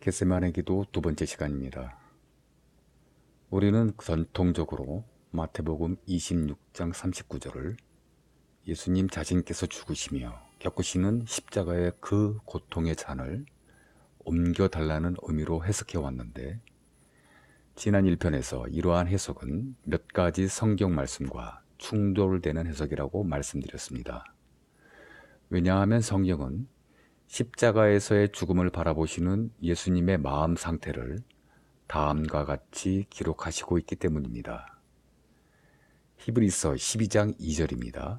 겟세마네 기도 두 번째 시간입니다. 우리는 전통적으로 마태복음 26장 39절을 예수님 자신께서 죽으시며 겪으시는 십자가의 그 고통의 잔을 옮겨달라는 의미로 해석해 왔는데, 지난 1편에서 이러한 해석은 몇 가지 성경 말씀과 충돌되는 해석이라고 말씀드렸습니다. 왜냐하면 성경은 십자가에서의 죽음을 바라보시는 예수님의 마음 상태를 다음과 같이 기록하시고 있기 때문입니다. 히브리서 12장 2절입니다.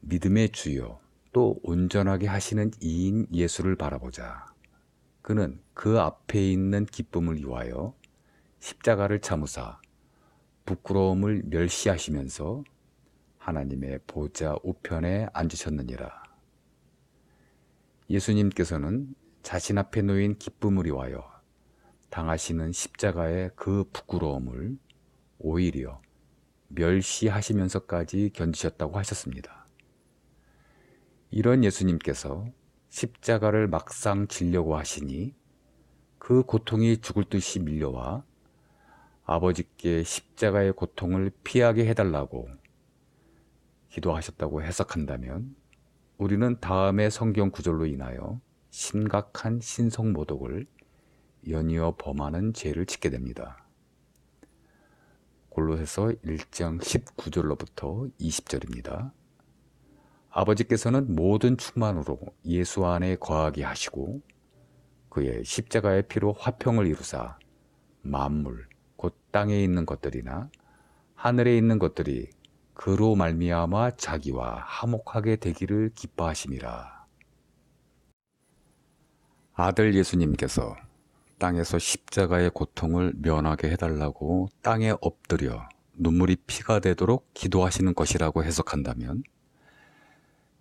믿음의 주요 또 온전하게 하시는 이인 예수를 바라보자. 그는 그 앞에 있는 기쁨을 위하여 십자가를 참으사 부끄러움을 멸시하시면서 하나님의 보좌 우편에 앉으셨느니라. 예수님께서는 자신 앞에 놓인 기쁨을 위하여 당하시는 십자가의 그 부끄러움을 오히려 멸시하시면서까지 견디셨다고 하셨습니다. 이런 예수님께서 십자가를 막상 지려고 하시니 그 고통이 죽을 듯이 밀려와 아버지께 십자가의 고통을 피하게 해달라고 기도하셨다고 해석한다면, 우리는 다음의 성경 구절로 인하여 심각한 신성모독을 연이어 범하는 죄를 짓게 됩니다. 골로새서 1장 19절로부터 20절입니다. 아버지께서는 모든 충만으로 예수 안에 거하게 하시고 그의 십자가의 피로 화평을 이루사 만물 곧 땅에 있는 것들이나 하늘에 있는 것들이 그로 말미암아 자기와 화목하게 되기를 기뻐하심이라. 아들 예수님께서 땅에서 십자가의 고통을 면하게 해달라고 땅에 엎드려 눈물이 피가 되도록 기도하시는 것이라고 해석한다면,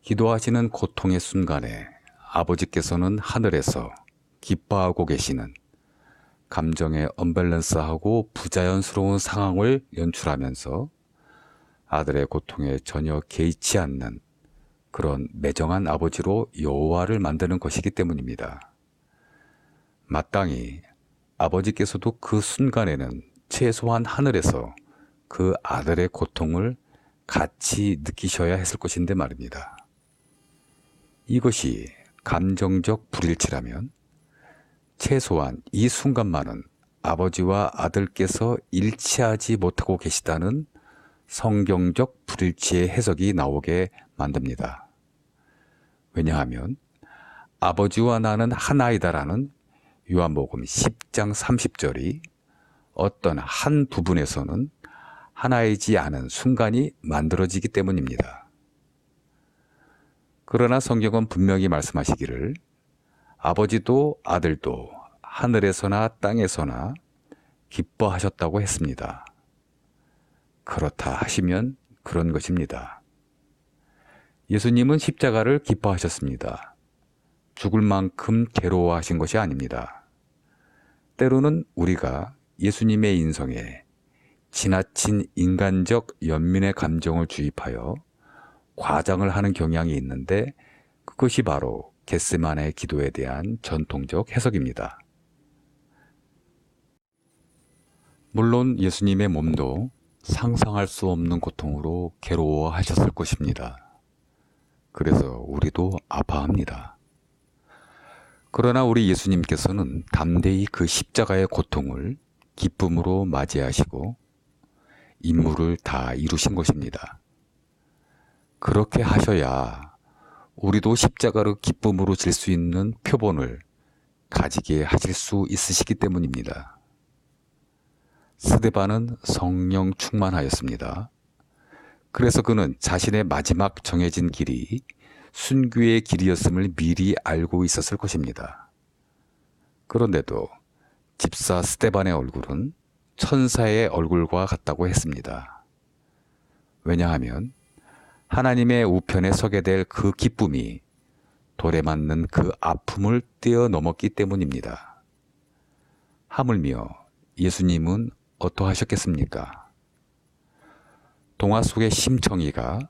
기도하시는 고통의 순간에 아버지께서는 하늘에서 기뻐하고 계시는 감정의 언밸런스하고 부자연스러운 상황을 연출하면서 아들의 고통에 전혀 개의치 않는 그런 매정한 아버지로 여호와를 만드는 것이기 때문입니다. 마땅히 아버지께서도 그 순간에는 최소한 하늘에서 그 아들의 고통을 같이 느끼셔야 했을 것인데 말입니다. 이것이 감정적 불일치라면 최소한 이 순간만은 아버지와 아들께서 일치하지 못하고 계시다는 성경적 불일치의 해석이 나오게 만듭니다. 왜냐하면 아버지와 나는 하나이다라는 요한복음 10장 30절이 어떤 한 부분에서는 하나이지 않은 순간이 만들어지기 때문입니다. 그러나 성경은 분명히 말씀하시기를 아버지도 아들도 하늘에서나 땅에서나 기뻐하셨다고 했습니다. 그렇다 하시면 그런 것입니다. 예수님은 십자가를 기뻐하셨습니다. 죽을 만큼 괴로워하신 것이 아닙니다. 때로는 우리가 예수님의 인성에 지나친 인간적 연민의 감정을 주입하여 과장을 하는 경향이 있는데, 그것이 바로 겟세마네 기도에 대한 전통적 해석입니다. 물론 예수님의 몸도 상상할 수 없는 고통으로 괴로워하셨을 것입니다. 그래서 우리도 아파합니다. 그러나 우리 예수님께서는 담대히 그 십자가의 고통을 기쁨으로 맞이하시고 임무를 다 이루신 것입니다. 그렇게 하셔야 우리도 십자가를 기쁨으로 질 수 있는 표본을 가지게 하실 수 있으시기 때문입니다. 스데반은 성령 충만하였습니다. 그래서 그는 자신의 마지막 정해진 길이 순교의 길이었음을 미리 알고 있었을 것입니다. 그런데도 집사 스데반의 얼굴은 천사의 얼굴과 같다고 했습니다. 왜냐하면 하나님의 우편에 서게 될 그 기쁨이 돌에 맞는 그 아픔을 뛰어넘었기 때문입니다. 하물며 예수님은 어떠하셨겠습니까? 동화 속의 심청이가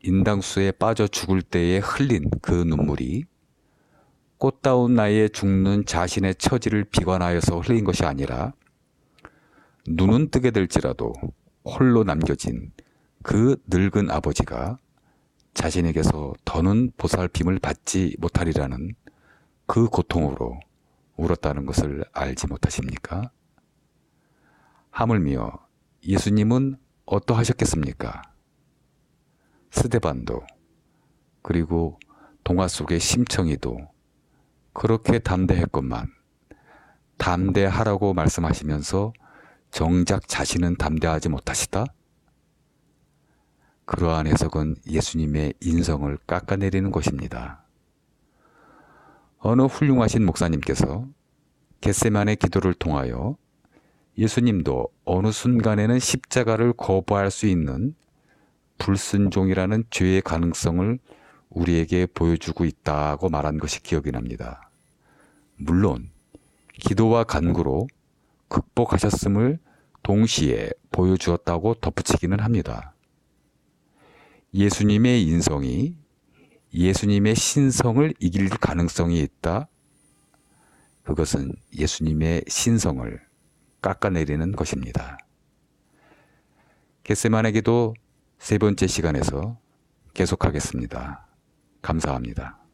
인당수에 빠져 죽을 때에 흘린 그 눈물이 꽃다운 나이에 죽는 자신의 처지를 비관하여서 흘린 것이 아니라 눈은 뜨게 될지라도 홀로 남겨진 그 늙은 아버지가 자신에게서 더는 보살핌을 받지 못하리라는 그 고통으로 울었다는 것을 알지 못하십니까? 하물며 예수님은 어떠하셨겠습니까? 스데반도 그리고 동화 속의 심청이도 그렇게 담대했건만 담대하라고 말씀하시면서 정작 자신은 담대하지 못하시다? 그러한 해석은 예수님의 인성을 깎아내리는 것입니다. 어느 훌륭하신 목사님께서 겟세마네 기도를 통하여 예수님도 어느 순간에는 십자가를 거부할 수 있는 불순종이라는 죄의 가능성을 우리에게 보여주고 있다고 말한 것이 기억이 납니다. 물론 기도와 간구로 극복하셨음을 동시에 보여주었다고 덧붙이기는 합니다. 예수님의 인성이 예수님의 신성을 이길 가능성이 있다. 그것은 예수님의 신성을 깎아내리는 것입니다. 겟세마네 기도 세 번째 시간에서 계속하겠습니다. 감사합니다.